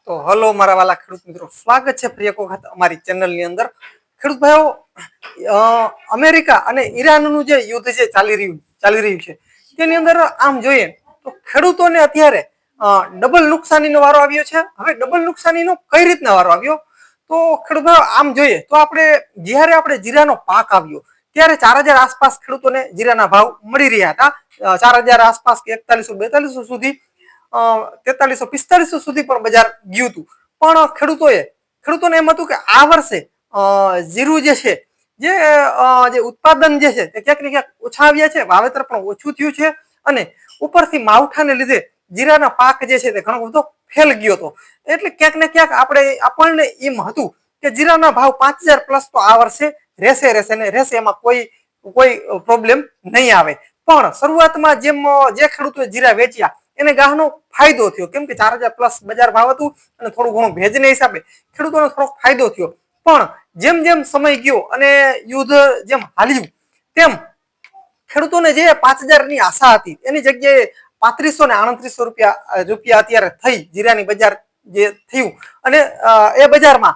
તો હલો મારા વાલા ખેડૂત મિત્રો, સ્વાગત છે ફરી એક વખત અમારી ચેનલની અંદર. ખેડૂત ભાઈઓ, અમેરિકા અને ઈરાનનું જે યુદ્ધ છે ચાલી રહ્યું છે તેની અંદર આમ જોઈએ તો ખેડૂતોને અત્યારે ડબલ નુકસાનીનો વારો આવ્યો છે. હવે ડબલ નુકસાનીનો કઈ રીતના વારો આવ્યો તો ખેડૂત ભાઈઓ આમ જોઈએ તો જ્યારે આપણે જીરાનો પાક આવ્યો ત્યારે 4000 આસપાસ ખેડૂતોને જીરાના ભાવ મળી રહ્યા હતા. 4000 આસપાસ કે 4100-4200 સુધી, 4300-4500 સુધી પણ બજાર ગયું હતું. પણ ખેડૂતોને એમ હતું કે આ વર્ષે જીરું જે છે જે ઉત્પાદન જે છે તે ક્યાંક ને ક્યાંક ઓછા આવ્યા છે, વાવેતર પણ ઓછું થયું છે અને ઉપરથી માવઠાને લીધે જીરાના પાક જે છે તે ઘણો બધો ફેલ ગયો હતો. એટલે ક્યાંક ને ક્યાંક આપણને એમ હતું કે જીરાના ભાવ 5000 પ્લસ તો આ વર્ષે રહેશે, એમાં કોઈ પ્રોબ્લેમ નહીં આવે. પણ શરૂઆતમાં જે ખેડૂતોએ જીરા વેચ્યા એને ગાહનો ફાયદો થયો, કેમ કે 4000 પ્લસ બજાર ભાવ હતું અને થોડું ઘણું ભેજને હિસાબે ખેડૂતોને થોડોક ફાયદો થયો. પણ જેમ સમય ગયો અને યુદ્ધ જેમ હાલ્યું તેમ ખેડૂતોને જે 5000 ની આશા હતી એની જગ્યાએ 3500 ને 3800 રૂપિયા અત્યારે થઈ જીરાની બજાર જે થયું. અને એ બજારમાં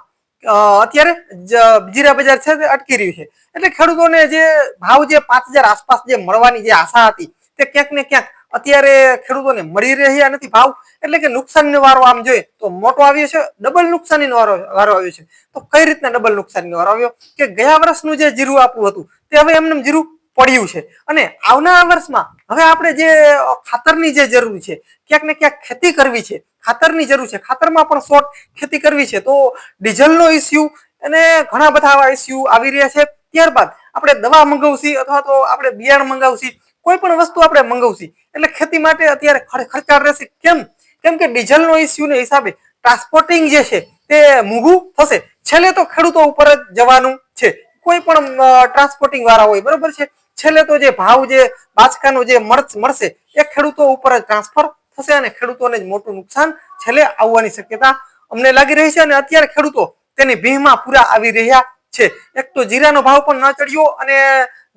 અત્યારે જીરા બજાર છે તે અટકી રહ્યું છે. એટલે ખેડૂતોને જે ભાવ જે 5000 આસપાસ જે મળવાની જે આશા હતી તે ક્યાંક ને ક્યાંક અત્યારે ખેડૂતોને મળી રહ્યા નથી ભાવ. એટલે કે નુકસાનનો વારો આમ જોઈએ તો મોટો આવ્યો છે, ડબલ નુકસાનીનો વારો આવ્યો છે. તો કઈ રીતના ડબલ નુકસાનીનો વારો આવ્યો કે ગયા વર્ષનું જે જીરું આપણું હતું તે હવે એમને જીરું પડ્યું છે અને આવનારા વર્ષમાં હવે આપણે જે ખાતરની જે જરૂર છે, ક્યાંક ને ક્યાંક ખેતી કરવી છે, ખાતરની જરૂર છે, ખાતરમાં પણ શોર્ટ ખેતી કરવી છે, તો ડીઝલનો ઇસ્યુ અને ઘણા બધા આવા ઇસ્યુ આવી રહ્યા છે. ત્યારબાદ આપણે દવા મંગાવશી અથવા તો આપણે બિયારણ મંગાવશી, કોઈ પણ વસ્તુ આપણે મંગાવશી એટલે ખેતી માટે અત્યારે ખર્ચાળ રહેશે. કેમ કે ડીઝલનો ઇસ્યુને હિસાબે ટ્રાન્સપોર્ટિંગ જે છે તે મોંઘું થશે. છેલ્લે તો ખેડૂતો ઉપર જ જવાનું છે. કોઈ પણ ટ્રાન્સપોર્ટિંગ વાળા હોય, બરોબર છે, છેલ્લે તો જે ભાવ જે બાચકાનો જે મળશે એ ખેડૂતો ઉપર જ ટ્રાન્સફર થશે અને ખેડૂતોને જ મોટું નુકસાન છેલ્લે આવવાની શક્યતા અમને લાગી રહી છે. અને અત્યારે ખેડૂતો તેની ભીંમાં પૂરા આવી રહ્યા છે. એક તો જીરાનો ભાવ પણ ન ચડ્યો અને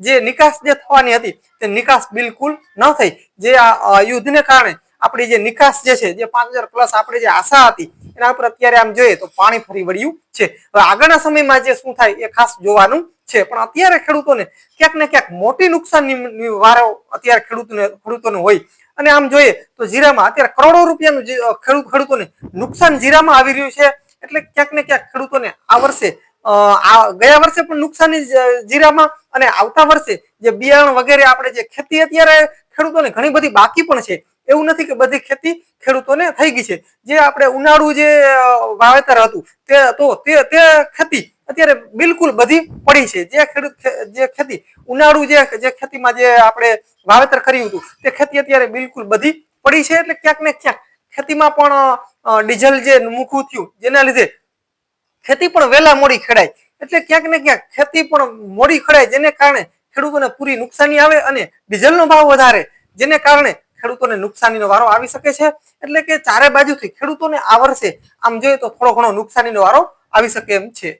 જે નિકાસ જે થવાની હતી તે નિકાસ બિલકુલ ન થઈ. જે આ યુદ્ધને કારણે આપણી જે નિકાસ જે છે, જે 5000 પ્લસ આપણે જે આશા હતી એના ઉપર અત્યારે આમ જોઈએ તો પાણી ફરી વળ્યું છે. હવે આગળના સમયમાં જે શું થાય એ ખાસ જોવાનું છે. પણ અત્યારે ખેડૂતોને ક્યાંક ને ક્યાંક મોટી નુકસાનની વારો અત્યારે ખેડૂતોને હોય. અને આમ જોઈએ તો જીરામાં અત્યારે કરોડો રૂપિયાનું ખેડૂતોને નુકસાન જીરામાં આવી રહ્યું છે. એટલે ક્યાંક ને ક્યાંક ખેડૂતોને આ વર્ષે ગયા વર્ષે પણ નુકસાની જીરામાં અને આવતા વર્ષે જે બિયારણ વગેરે આપણે જે ખેતી અત્યારે ખેડૂતોને ઘણી બધી બાકી પણ છે. એવું નથી કે બધી ખેતી ખેડૂતોને થઈ ગઈ છે. જે આપણે ઉનાળુ જે વાવેતર હતું તે ખેતી અત્યારે બિલકુલ બધી પડી છે. જે ખેતી ઉનાળુ જે ખેતીમાં જે આપણે વાવેતર કર્યું હતું તે ખેતી અત્યારે બિલકુલ બધી પડી છે. એટલે ક્યાંક ને ક્યાંક ખેતીમાં પણ ડીઝલ જે મૂકવું થયું જેના લીધે ખેતી પણ વહેલા મોડી ખેડાય. એટલે ક્યાંક ને ક્યાંક ખેતી પણ મોડી ખેડાય, જેને કારણે ખેડૂતોને પૂરી નુકસાની આવે અને ડીઝલનો ભાવ વધારે, જેને કારણે ખેડૂતોને નુકસાનીનો વારો આવી શકે છે. એટલે કે ચારે બાજુથી ખેડૂતોને આ વર્ષે આમ જોઈએ તો થોડો ઘણો નુકસાનીનો વારો આવી શકે એમ છે.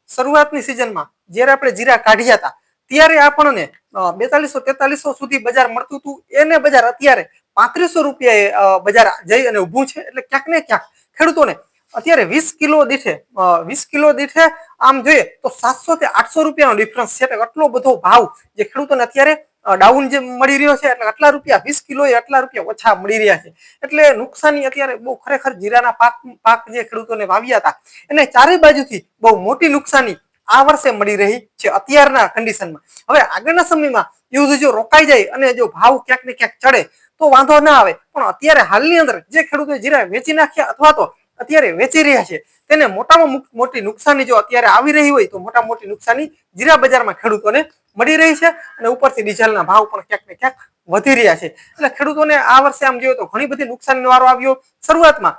શરૂઆતની સિઝનમાં જ્યારે આપણે જીરા કાઢ્યા હતા ત્યારે આપણને 4200-4300 સુધી બજાર મળતું હતું. એને બજાર અત્યારે 3500 રૂપિયાએ બજાર જઈ અને ઊભું છે. એટલે ક્યાંક ને ક્યાંક ખેડૂતોને અત્યારે 20 કિલો દીઠે આમ જોઈએ તો 700 થી 800 રૂપિયાનો ડિફરન્સ છે. એટલો બધો ભાવ જે ખેડૂતોને અત્યારે ડાઉન જે મળી રહ્યો છે. એટલે આટલા રૂપિયા 20 કિલો આટલા રૂપિયા ઓછા મળી રહ્યા છે. એટલે નુકસાની અત્યારે બહુ ખરેખર જીરાના પાક જે ખેડૂતોને વાવ્યા હતા એને ચારે બાજુથી બહુ મોટી નુકસાની આ વર્ષે મળી રહી છે અત્યારના કન્ડિશનમાં. હવે આગળના સમયમાં યુદ્ધ જો રોકાઈ જાય અને જો ભાવ ક્યાંક ને ક્યાંક ચડે તો વાંધો ના આવે. પણ અત્યારે હાલની અંદર જે ખેડૂતો જીરા વેચી નાખ્યા અથવા તો અત્યારે વેચી રહ્યા છે તેને મોટામાં મોટી નુકસાની જો અત્યારે આવી રહી હોય તો મોટા મોટી નુકસાની જીરા બજારમાં ખેડૂતોને મળી રહી છે. અને ઉપરથી ડીઝલના ભાવ પણ ક્યાંક ને ક્યાંક વધી રહ્યા છે. એટલે ખેડૂતોને આ વર્ષે આમ જોઈએ તો ઘણી બધી નુકસાનીનો વારો આવ્યો. શરૂઆતમાં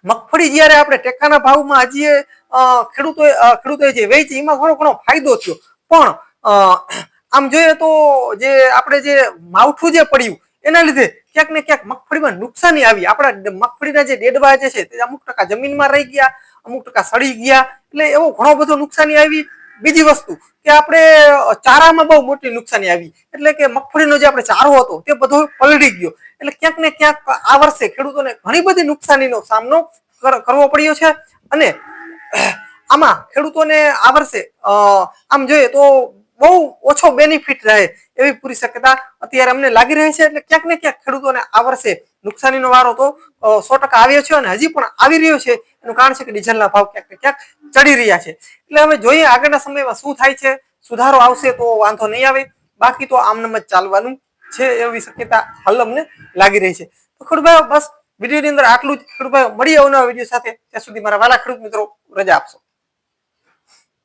મગફળી જ્યારે આપણે ટેકાના ભાવમાં હજી ખેડૂતોએ જે વેચી એમાં ઘણો ઘણો ફાયદો થયો. પણ આમ જોઈએ તો જે આપણે જે માવઠું જે પડ્યું એના લીધે ક્યાંક ને ક્યાંક મગફળીમાં નુકસાની આવી. આપણા મગફળીના જે ડેડવા જે છે તે અમુક ટકા જમીનમાં રહી ગયા, અમુક ટકા સડી ગયા. એટલે એવો ઘણો બધો નુકસાની આવી. બીજી વસ્તુ કે આપણે ચારામાં બહુ મોટી નુકસાની આવી, એટલે કે મગફળીનો જે આપણે ચારો હતો તે બધો પલળી ગયો, એટલે ક્યાંક ને ક્યાંક આ વર્ષે ખેડૂતોને ઘણી બધી નુકસાનીનો સામનો કરવો પડ્યો છે. અને આમાં ખેડૂતોને આ વર્ષે આમ જોઈએ તો બહુ ઓછો બેનિફિટ રહે એવી પૂરી શક્યતા અત્યારે અમને લાગી રહી છે. એટલે ક્યાંક ને ક્યાંક ખેડૂતોને આ વર્ષે નુકસાનીનો વારો તો 100% આવ્યો છે અને હજી પણ આવી રહ્યો છે. એનું કારણ છે કે ડીઝલના ભાવ ક્યાંક ને ક્યાંક ચડી રહ્યા છે. એટલે હવે જોઈએ આગળના સમયમાં શું થાય છે, સુધારો આવશે તો વાંધો નહીં આવે, બાકી તો આમનામ જ ચાલવાનું છે એવી શક્યતા હાલ અમને લાગી રહી છે. તો ખેડૂતભાઈઓ બસ વિડીયોની અંદર આટલું જ. ખેડૂતભાઈઓ મળીએ અવનવા વિડીયો સાથે, ત્યાં સુધી મારા વાલા ખેડૂત મિત્રો રજા આપશો.